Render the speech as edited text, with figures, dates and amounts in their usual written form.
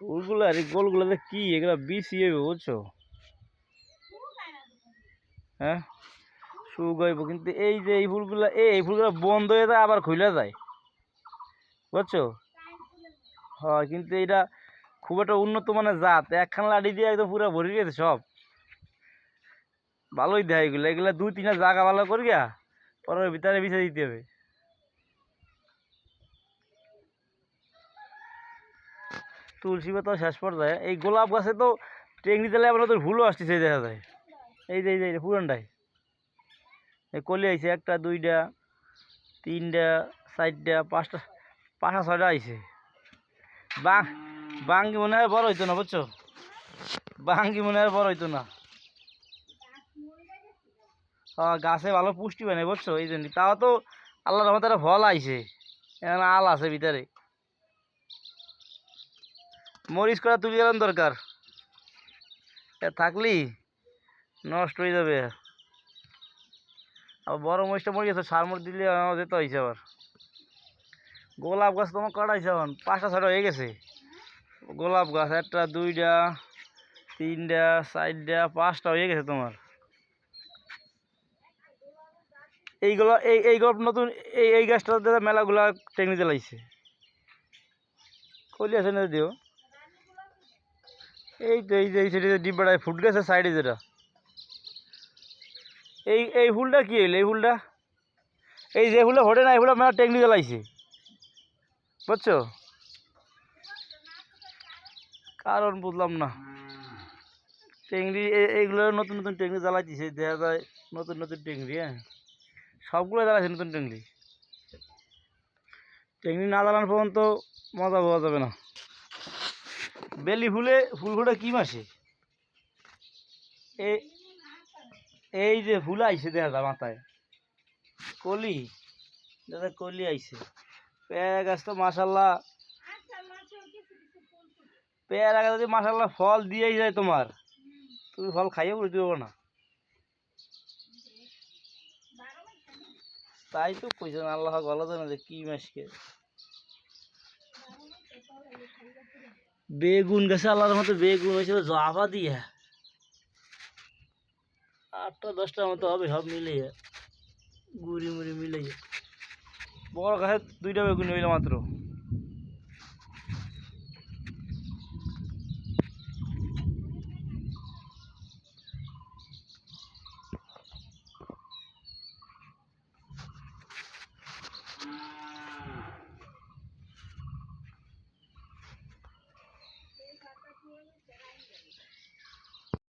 ফুলগুলো আর এই গোলগুলোতে কি এগুলো বিসি হইব বুঝছো? হ্যাঁ সুগ হইব, কিন্তু এই যে এই ফুলগুলো বন্ধ হয়ে যায় আবার খুলে যায় বুঝছো? হয়, কিন্তু এটা খুব একটা উন্নত মানের জাত, একখান লাঠি দিয়ে একদম পুরো ভরে গেছে সব। ভালোই দেয় এগুলো, এগুলো 2-3 জায়গা ভালো করিয়া পরে ভিতরে বিছিয়ে দিতে হবে। তুলসী পাতা শেষ পর্যায়ে এই গোলাপ গাছে তো টেংরি দিলে আবার নতুন ফুলও আসতেছে দেখা যায়। এই যে পুরানটাই এই কলি আইছে, 1টা 2টা 3টা 4টা 5টা 5টা 6টা আইছে। বাঙ্গি মনে হয় বড় হইতো না বুঝছো? বাঙ্গি মনে হয় বড় হইতো না। গাছে ভালো পুষ্টি বানায় বুঝছো, এই জন্য। তাও তো আল্লাহর রহমতে একটা ফল আইছে, এখন আল আছে ভিতরে। মরিচ করা তুলে গেলাম দরকার, থাকলি নষ্ট হয়ে যাবে। আবার বড় মরিচটা মরে গেছে, সার মর দিলে যেতে হয়েছে আবার। গোলাপ গাছ তোমার কাটাইছে, এখন 5টা 6টা হয়ে গেছে গোলাপ গাছ। 1টা 2টা 3টা 4টা 5টা হয়ে গেছে তোমার। এইগুলো এই গল্প নতুন, এই গাছটা মেলাগুলা টেকনিতে লাগছে। কলি আছে না দিও, এই সাইডে ডিব্বাটায় ফুট গেছে সাইডে যেটা। এই ফুলটা কি হইলো? এই ফুলটা, এই যে ফুলটা ফোটে না, এই ফুলটা মেলা টেকনিতে লাগছে বুঝছো? কারণ বুঝলাম না। টেংরি এইগুলো নতুন নতুন টেংরি জ্বালাইতেছে দেখা যায়, নতুন নতুন টেংরি। হ্যাঁ, সবগুলো জ্বালাইছে নতুন টেংরি। টেংরি না জ্বালানো পর্যন্ত মজা পাওয়া যাবে না। বেলি ফুল ফোটে কি মাসে? এই এই যে ফুল আইছে দেখা যায় মাথায়, কলি দাদা কলি আইছে। পেয়ারা গাছ তো মাশাল্লাহ, পেয়ারা গাছ যদি মাশাল্লাহ ফল দিয়েই যায় তোমার, তুমি ফল খাইও বুঝতে পারবো না। তাই তো কইছেন, আল্লাহ গলা জানে যে কি মাসকে। বেগুন গাছে আল্লাহর মতো বেগুন হয়েছিল জাফা দিয়ে, 8টা 10টার মতো হবে সব মিলিয়ে, গুড়ি মুড়ি মিলিয়ে। বড় গাছে 2টা বেগুন হইলো মাত্র।